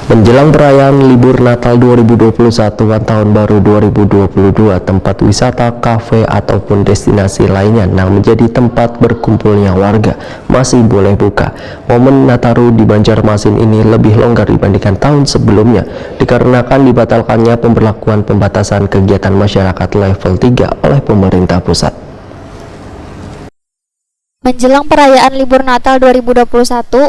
Menjelang perayaan libur Natal 2021 dan Tahun Baru 2022, tempat wisata, kafe, ataupun destinasi lainnya yang menjadi tempat berkumpulnya warga masih boleh buka. Momen Nataru di Banjarmasin ini lebih longgar dibandingkan tahun sebelumnya, dikarenakan dibatalkannya pemberlakuan pembatasan kegiatan masyarakat level 3 oleh pemerintah pusat. Menjelang perayaan libur Natal 2021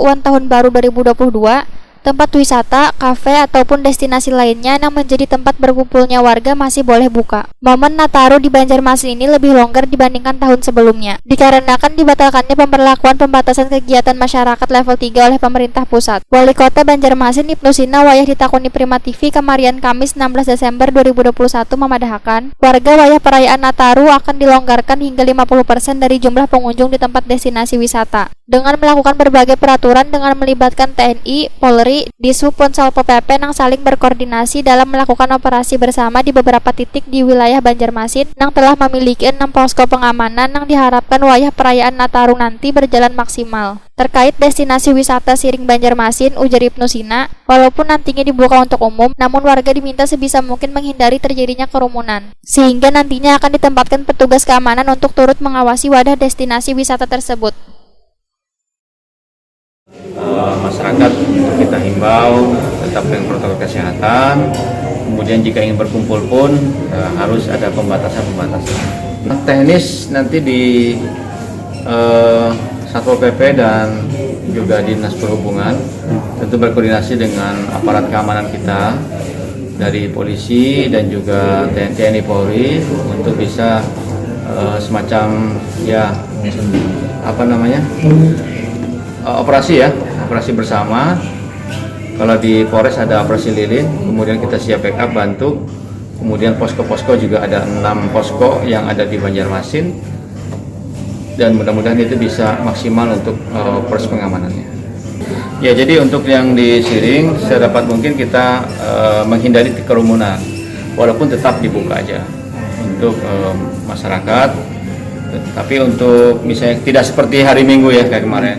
dan Tahun Baru 2022, tempat wisata, kafe, ataupun destinasi lainnya yang menjadi tempat berkumpulnya warga masih boleh buka. Momen Nataru di Banjarmasin ini lebih longgar dibandingkan tahun sebelumnya, dikarenakan dibatalkannya pemberlakuan pembatasan kegiatan masyarakat level 3 oleh pemerintah pusat. Wali Kota Banjarmasin Ibnu Sina wayah ditakoni Prima TV kemarian Kamis 16 Desember 2021 memadahakan, warga wayah perayaan Nataru akan dilonggarkan hingga 50% dari jumlah pengunjung di tempat destinasi wisata, dengan melakukan berbagai peraturan dengan melibatkan TNI, Polri, Dishub pun Satpol PP yang saling berkoordinasi dalam melakukan operasi bersama di beberapa titik di wilayah Banjarmasin yang telah memiliki 6 posko pengamanan yang diharapkan wayah perayaan Nataru nanti berjalan maksimal. Terkait destinasi wisata Siring Banjarmasin, ujar Ibnu Sina, walaupun nantinya dibuka untuk umum, namun warga diminta sebisa mungkin menghindari terjadinya kerumunan, sehingga nantinya akan ditempatkan petugas keamanan untuk turut mengawasi wadah destinasi wisata tersebut. Masyarakat kita himbau tetap dengan protokol kesehatan. Kemudian jika ingin berkumpul pun harus ada pembatasan. Teknis nanti di Satpol PP dan juga Dinas Perhubungan tentu berkoordinasi dengan aparat keamanan kita dari polisi dan juga TNI Polri untuk bisa semacam operasi bersama. Kalau di Polres ada operasi lilin, kemudian kita siap backup bantu. Kemudian posko-posko juga ada 6 posko yang ada di Banjarmasin, dan mudah-mudahan itu bisa maksimal untuk proses pengamanannya. Ya, jadi untuk yang di Siring sedapat mungkin kita menghindari kerumunan, walaupun tetap dibuka aja untuk masyarakat. Tapi untuk misalnya tidak seperti hari Minggu ya kayak kemarin.